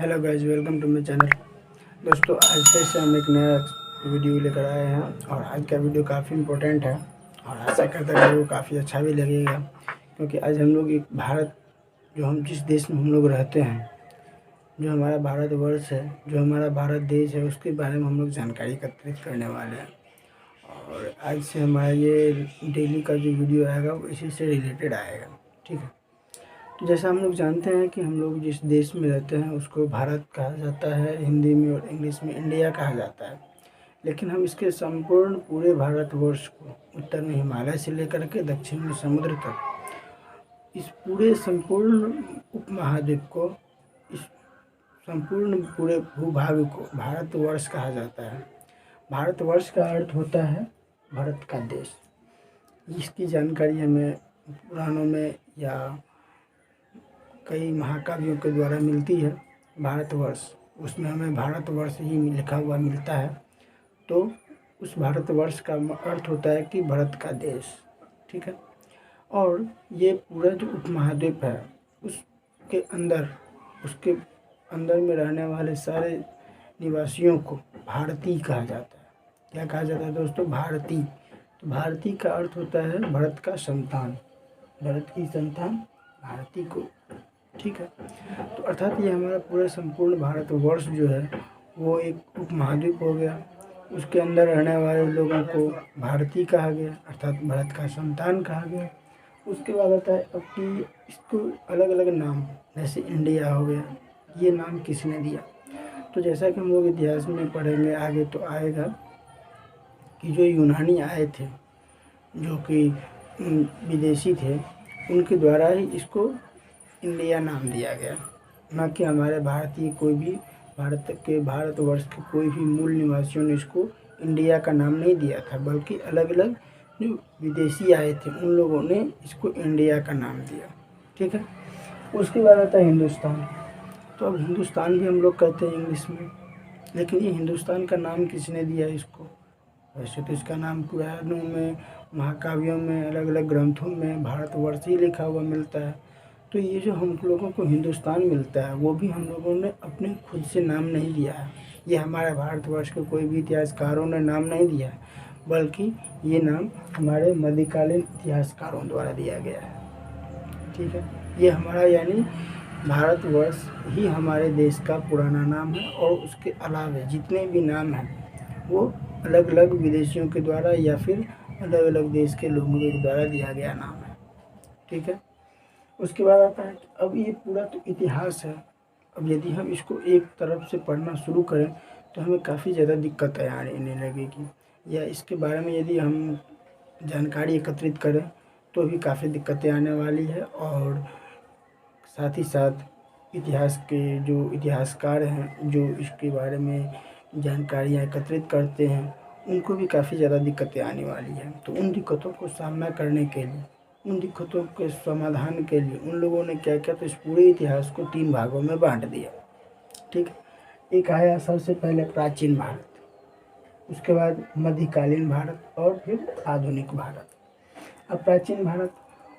Hello guys, welcome to my channel. दोस्तों, आज फिर से हम एक नया वीडियो लेकर आए हैं और आज का वीडियो काफ़ी इम्पोर्टेंट है और आशा करता हूँ वो काफ़ी अच्छा भी लगेगा, क्योंकि आज हम लोग एक भारत, जो हम जिस देश में हम लोग रहते हैं, जो हमारा भारतवर्ष है, जो हमारा भारत देश है, उसके बारे में हम लोग जानकारी एकत्रित करने वाले हैं। और आज से हमारा ये डेली का जो वीडियो आएगा वो इसी से रिलेटेड आएगा। ठीक है, तो जैसा हम लोग जानते हैं कि हम लोग जिस देश में रहते हैं उसको भारत कहा जाता है हिंदी में, और इंग्लिश में इंडिया कहा जाता है। लेकिन हम इसके संपूर्ण पूरे भारतवर्ष को उत्तर में हिमालय से लेकर के दक्षिण में समुद्र तक, इस पूरे संपूर्ण उपमहाद्वीप को, इस संपूर्ण पूरे भूभाग को भारतवर्ष कहा जाता है। भारतवर्ष का अर्थ होता है भारत का देश। इसकी जानकारी हमें पुराणों में या कई महाकाव्यों के द्वारा मिलती है। भारतवर्ष, उसमें हमें भारतवर्ष ही लिखा हुआ मिलता है। तो उस भारतवर्ष का अर्थ होता है कि भारत का देश। ठीक है, और ये पूरा जो उपमहाद्वीप है उसके अंदर, उसके अंदर में रहने वाले सारे निवासियों को भारतीय कहा जाता है। क्या कहा जाता है दोस्तों? भारतीय। तो भारतीय का अर्थ होता है भारत का संतान, भारत की संतान भारतीय को। ठीक है, तो अर्थात ये हमारा पूरा संपूर्ण भारतवर्ष जो है वो एक उपमहाद्वीप हो गया। उसके अंदर रहने वाले लोगों को भारतीय कहा गया, अर्थात भारत का संतान कहा गया। उसके बाद आता है अब कि इसको अलग अलग नाम, जैसे इंडिया हो गया, ये नाम किसने दिया? तो जैसा कि हम लोग इतिहास में पढ़ेंगे आगे तो आएगा कि जो यूनानी आए थे, जो कि विदेशी थे, उनके द्वारा ही इसको इंडिया नाम दिया गया, ना कि हमारे भारतीय कोई भी, भारतवर्ष के कोई भी मूल निवासियों ने इसको इंडिया का नाम नहीं दिया था, बल्कि अलग अलग जो विदेशी आए थे उन लोगों ने इसको इंडिया का नाम दिया। ठीक है, उसके बाद आता है हिंदुस्तान। तो अब हिंदुस्तान भी हम लोग कहते हैं इंग्लिश में, लेकिन ये हिंदुस्तान का नाम किसने दिया इसको? वैसे तो इसका नाम पुराणों में, महाकाव्यों में, अलग अलग ग्रंथों में भारतवर्ष ही लिखा हुआ मिलता है। तो ये जो हम लोगों को हिंदुस्तान मिलता है वो भी हम लोगों ने अपने खुद से नाम नहीं दिया है। ये हमारे भारतवर्ष के कोई भी इतिहासकारों ने नाम नहीं दिया है, बल्कि ये नाम हमारे मध्यकालीन इतिहासकारों द्वारा दिया गया है। ठीक है, ये हमारा यानी भारतवर्ष ही हमारे देश का पुराना नाम है, और उसके अलावा जितने भी नाम हैं वो अलग अलग विदेशियों के द्वारा या फिर अलग अलग देश के लोगों के द्वारा दिया गया नाम है। ठीक है, उसके बाद आता है अब ये पूरा तो इतिहास है। अब यदि हम इसको एक तरफ से पढ़ना शुरू करें तो हमें काफ़ी ज़्यादा दिक्कतें आने लगेगी, या इसके बारे में यदि हम जानकारी एकत्रित करें तो भी काफ़ी दिक्कतें आने वाली है। और साथ ही साथ इतिहास के जो इतिहासकार हैं, जो इसके बारे में जानकारियाँ एकत्रित करते हैं, उनको भी काफ़ी ज़्यादा दिक्कतें आने वाली हैं। तो उन दिक्कतों को सामना करने के लिए, उन दिक्कतों के समाधान के लिए उन लोगों ने क्या किया, तो इस पूरे इतिहास को 3 भागों में बांट दिया। ठीक है, एक आया सबसे पहले प्राचीन भारत, उसके बाद मध्यकालीन भारत और फिर आधुनिक भारत। अब प्राचीन भारत,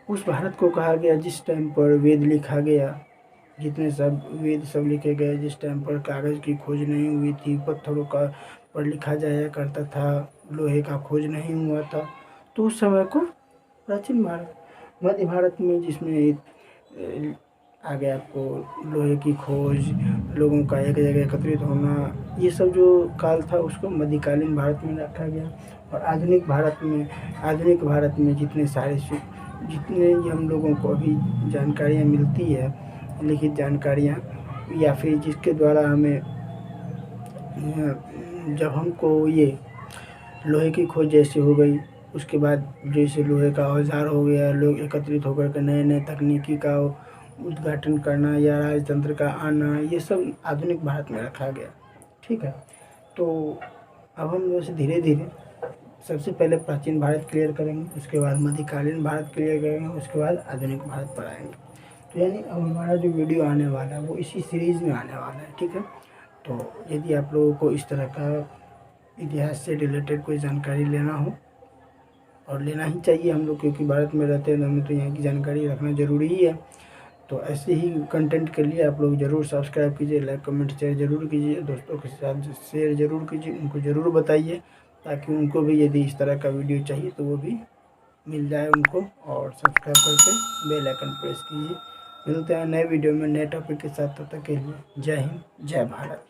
उस भारत को कहा गया जिस टाइम पर वेद लिखा गया, जितने सब वेद सब लिखे गए, जिस टाइम पर कागज़ की खोज नहीं हुई थी, पत्थरों का पर लिखा जाया करता था, लोहे का खोज नहीं हुआ था, तो उस समय को प्राचीन भारत। मध्य भारत में जिसमें आ गया आपको लोहे की खोज, लोगों का एक जगह एकत्रित होना, ये सब जो काल था उसको मध्यकालीन भारत में रखा गया। और आधुनिक भारत में जितने हम लोगों को अभी जानकारियाँ मिलती है, लिखित जानकारियाँ, या फिर जिसके द्वारा हमें, जब हमको ये लोहे की खोज जैसे हो गई, उसके बाद जैसे लोहे का औजार हो गया, लोग एकत्रित होकर के नए नए तकनीकी का उद्घाटन करना या राजतंत्र का आना, ये सब आधुनिक भारत में रखा गया। ठीक है, तो अब हम जैसे धीरे धीरे सबसे पहले प्राचीन भारत क्लियर करेंगे, उसके बाद मध्यकालीन भारत क्लियर करेंगे, उसके बाद आधुनिक भारत पर आएंगे। तो यानी अब हमारा जो वीडियो आने वाला है वो इसी सीरीज़ में आने वाला है। ठीक है, तो यदि आप लोगों को इस तरह का इतिहास से रिलेटेड कोई जानकारी लेना हो, और लेना ही चाहिए हम लोग, क्योंकि भारत में रहते हैं तो हमें तो यहाँ की जानकारी रखना ज़रूरी ही है। तो ऐसे ही कंटेंट के लिए आप लोग ज़रूर सब्सक्राइब कीजिए, लाइक कमेंट शेयर ज़रूर कीजिए, दोस्तों के साथ शेयर ज़रूर कीजिए, उनको ज़रूर बताइए ताकि उनको भी यदि इस तरह का वीडियो चाहिए तो वो भी मिल जाए उनको। और सब्सक्राइब करके बेल आइकन प्रेस कीजिए। मिलते हैं नए वीडियो में नए टॉपिक के साथ, तब तक के लिए जय हिंद जय भारत।